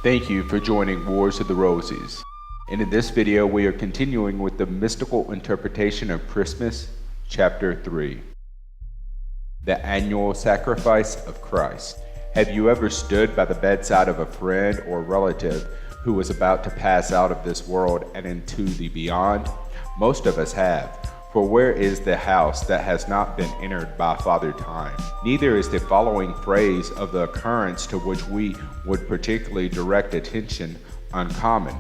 Thank you for joining Wars of the Roses. And in this video, we are continuing with the mystical interpretation of Christmas, Chapter 3. The Annual Sacrifice of Christ. Have you ever stood by the bedside of a friend or relative who was about to pass out of this world and into the beyond? Most of us have. For where is the house that has not been entered by Father Time? Neither is the following phrase of the occurrence to which we would particularly direct attention uncommon.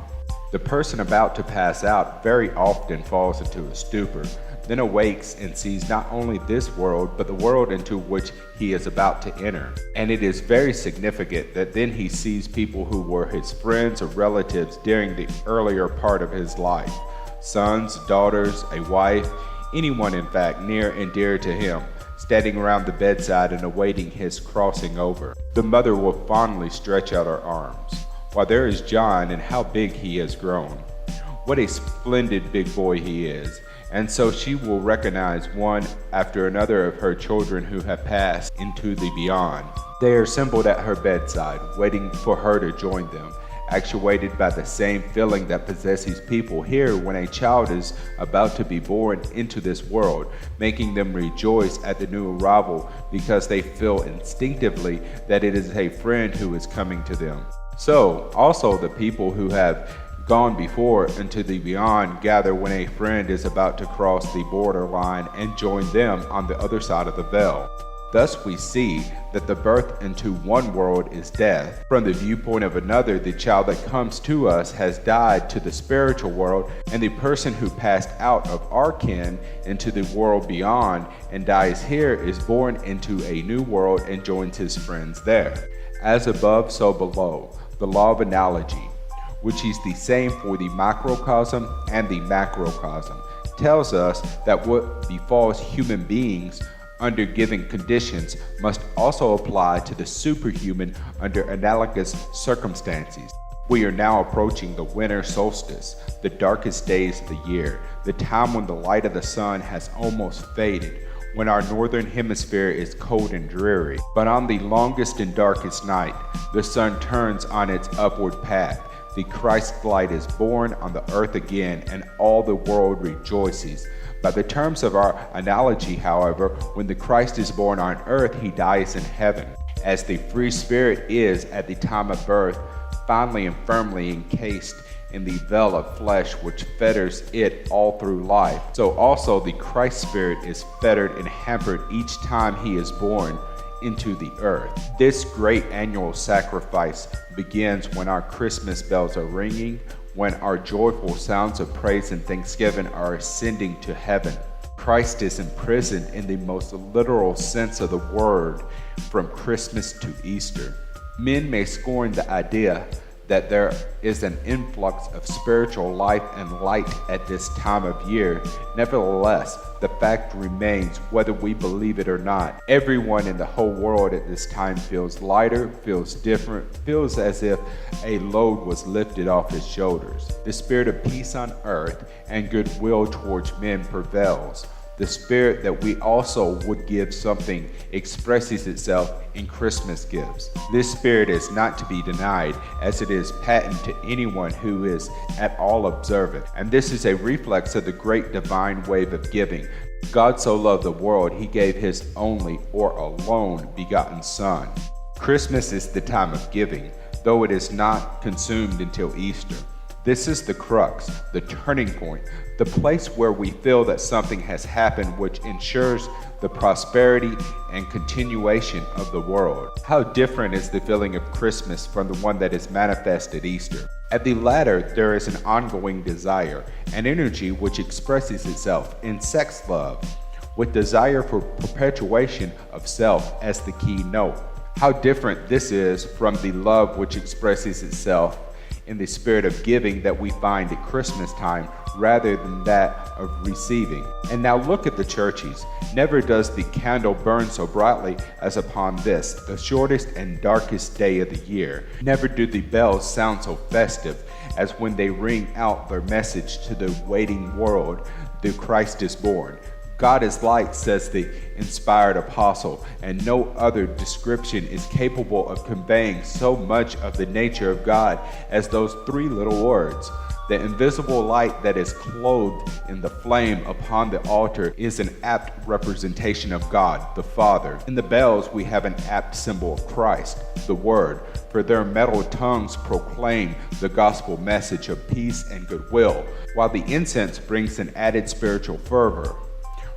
The person about to pass out very often falls into a stupor, then awakes and sees not only this world, but the world into which he is about to enter. And it is very significant that then he sees people who were his friends or relatives during the earlier part of his life. Sons, daughters, a wife, anyone in fact near and dear to him, standing around the bedside and awaiting his crossing over. The mother will fondly stretch out her arms. Why, there is John, and how big he has grown. What a splendid big boy he is. And so she will recognize one after another of her children who have passed into the beyond. They are assembled at her bedside, waiting for her to join them, actuated by the same feeling that possesses people here when a child is about to be born into this world, making them rejoice at the new arrival because they feel instinctively that it is a friend who is coming to them. So, also the people who have gone before into the beyond gather when a friend is about to cross the borderline and join them on the other side of the veil. Thus we see that the birth into one world is death. From the viewpoint of another, the child that comes to us has died to the spiritual world, and the person who passed out of our kin into the world beyond and dies here is born into a new world and joins his friends there. As above, so below. The law of analogy, which is the same for the microcosm and the macrocosm, tells us that what befalls human beings under given conditions must also apply to the superhuman under analogous circumstances. We are now approaching the winter solstice, the darkest days of the year, the time when the light of the sun has almost faded, when our northern hemisphere is cold and dreary. But on the longest and darkest night, the sun turns on its upward path. The Christ light is born on the earth again, and all the world rejoices. By the terms of our analogy, however, when the Christ is born on earth, he dies in heaven, as the free spirit is at the time of birth, finally and firmly encased in the veil of flesh which fetters it all through life. So also the Christ spirit is fettered and hampered each time he is born into the earth. This great annual sacrifice begins when our Christmas bells are ringing, when our joyful sounds of praise and thanksgiving are ascending to heaven. Christ is imprisoned in the most literal sense of the word from Christmas to Easter. Men may scorn the idea that there is an influx of spiritual life and light at this time of year. Nevertheless, the fact remains, whether we believe it or not. Everyone in the whole world at this time feels lighter, feels different, feels as if a load was lifted off his shoulders. The spirit of peace on earth and goodwill towards men prevails. The spirit that we also would give something expresses itself in Christmas gifts. This spirit is not to be denied, as it is patent to anyone who is at all observant. And this is a reflex of the great divine wave of giving. God so loved the world, he gave his only or alone begotten Son. Christmas is the time of giving, though it is not consumed until Easter. This is the crux, the turning point, the place where we feel that something has happened which ensures the prosperity and continuation of the world. How different is the feeling of Christmas from the one that is manifest at Easter? At the latter, there is an ongoing desire, an energy which expresses itself in sex love, with desire for perpetuation of self as the key note. How different this is from the love which expresses itself in the spirit of giving that we find at Christmas time rather than that of receiving. And now look at the churches. Never does the candle burn so brightly as upon this, the shortest and darkest day of the year. Never do the bells sound so festive as when they ring out their message to the waiting world, the Christ is born. God is light, says the inspired apostle, and no other description is capable of conveying so much of the nature of God as those three little words. The invisible light that is clothed in the flame upon the altar is an apt representation of God, the Father. In the bells, we have an apt symbol of Christ, the Word, for their metal tongues proclaim the gospel message of peace and goodwill, while the incense brings an added spiritual fervor,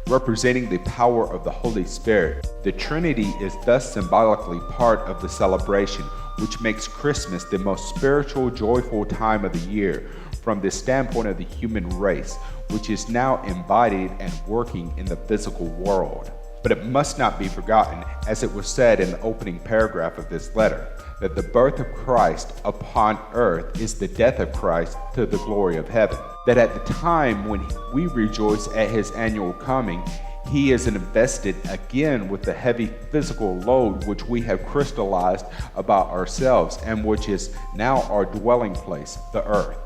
representing the power of the Holy Spirit. The Trinity is thus symbolically part of the celebration, which makes Christmas the most spiritual, joyful time of the year from the standpoint of the human race, which is now embodied and working in the physical world. But it must not be forgotten, as it was said in the opening paragraph of this letter, that the birth of Christ upon earth is the death of Christ to the glory of heaven. That at the time when we rejoice at his annual coming, he is invested again with the heavy physical load which we have crystallized about ourselves and which is now our dwelling place, the earth.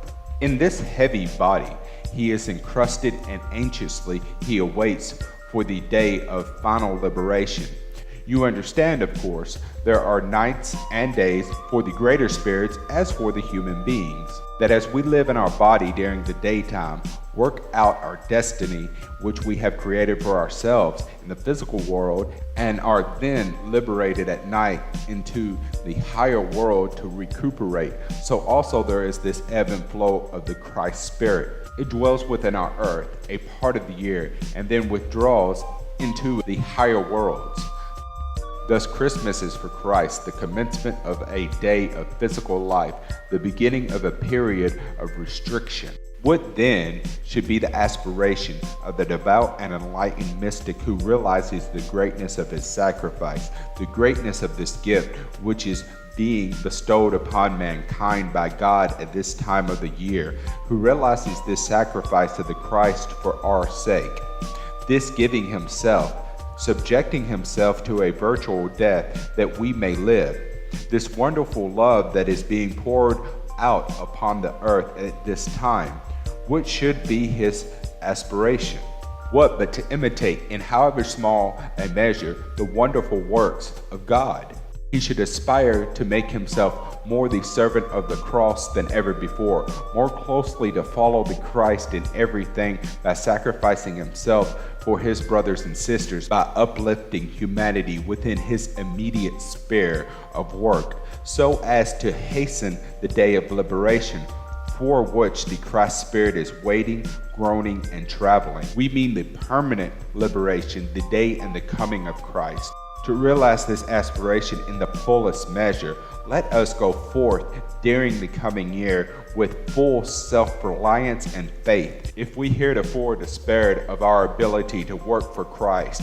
In this heavy body, he is encrusted, and anxiously he awaits for the day of final liberation. You understand, of course, there are nights and days for the greater spirits as for the human beings, that as we live in our body during the daytime, work out our destiny which we have created for ourselves in the physical world, and are then liberated at night into the higher world to recuperate. So also there is this ebb and flow of the Christ Spirit. It dwells within our earth a part of the year and then withdraws into the higher worlds. Thus, Christmas is for Christ the commencement of a day of physical life, the beginning of a period of restriction. What then should be the aspiration of the devout and enlightened mystic who realizes the greatness of his sacrifice, the greatness of this gift which is being bestowed upon mankind by God at this time of the year, who realizes this sacrifice of the Christ for our sake, this giving himself, subjecting himself to a virtual death that we may live, this wonderful love that is being poured out upon the earth at this time. What should be his aspiration? What but to imitate, in however small a measure, the wonderful works of God? He should aspire to make himself more the servant of the cross than ever before, more closely to follow the Christ in everything by sacrificing himself for his brothers and sisters, by uplifting humanity within his immediate sphere of work, so as to hasten the day of liberation, for which the Christ Spirit is waiting, groaning, and traveling. We mean the permanent liberation, the day and the coming of Christ. To realize this aspiration in the fullest measure, let us go forth during the coming year with full self-reliance and faith. If we heretofore despaired of our ability to work for Christ,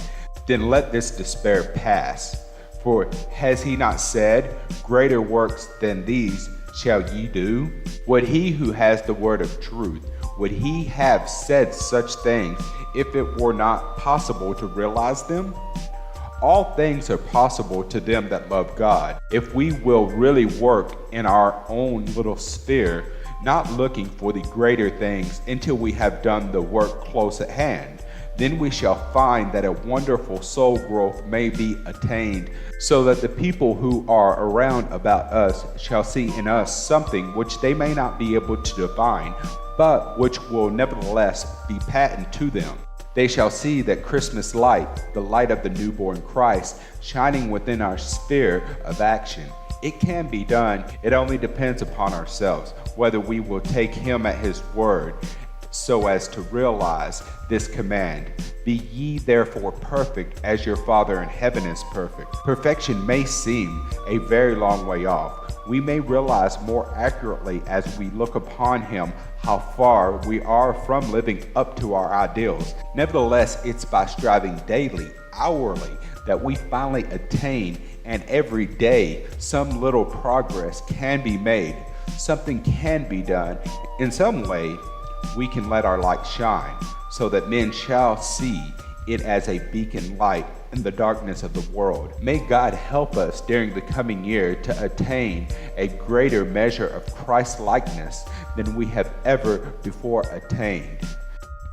then let this despair pass. For has he not said, "Greater works than these shall ye do"? Would he who has the word of truth, would he have said such things if it were not possible to realize them? All things are possible to them that love God, if we will really work in our own little sphere, not looking for the greater things until we have done the work close at hand. Then we shall find that a wonderful soul growth may be attained, so that the people who are around about us shall see in us something which they may not be able to define, but which will nevertheless be patent to them. They shall see that Christmas light, the light of the newborn Christ, shining within our sphere of action. It can be done. It only depends upon ourselves, whether we will take him at his word, so as to realize this command: "Be ye therefore perfect as your Father in heaven is perfect." Perfection may seem a very long way off. We may realize more accurately as we look upon him how far we are from living up to our ideals. Nevertheless, it's by striving daily, hourly, that we finally attain, and every day some little progress can be made. Something can be done. In some way, we can let our light shine, so that men shall see it as a beacon light in the darkness of the world. May God help us during the coming year to attain a greater measure of Christ-likeness than we have ever before attained.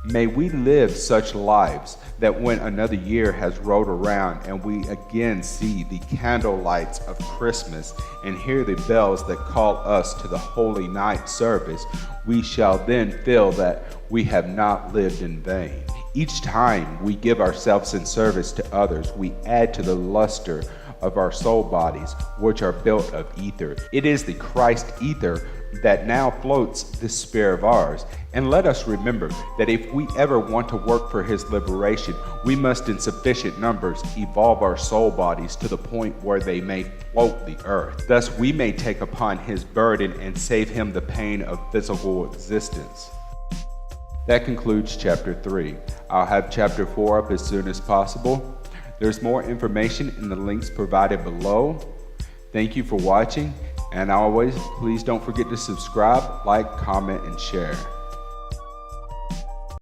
May we live such lives that when another year has rolled around and we again see the candle lights of Christmas and hear the bells that call us to the holy night service, we shall then feel that we have not lived in vain. Each time we give ourselves in service to others, we add to the luster of our soul bodies, which are built of ether. It is the Christ ether that now floats this spirit of ours. And let us remember that if we ever want to work for his liberation, we must in sufficient numbers evolve our soul bodies to the point where they may float the earth. Thus we may take upon his burden and save him the pain of physical existence. That concludes chapter 3. I'll have chapter 4 up as soon as possible. There's more information in the links provided below. Thank you for watching, and always, please don't forget to subscribe, like, comment, and share.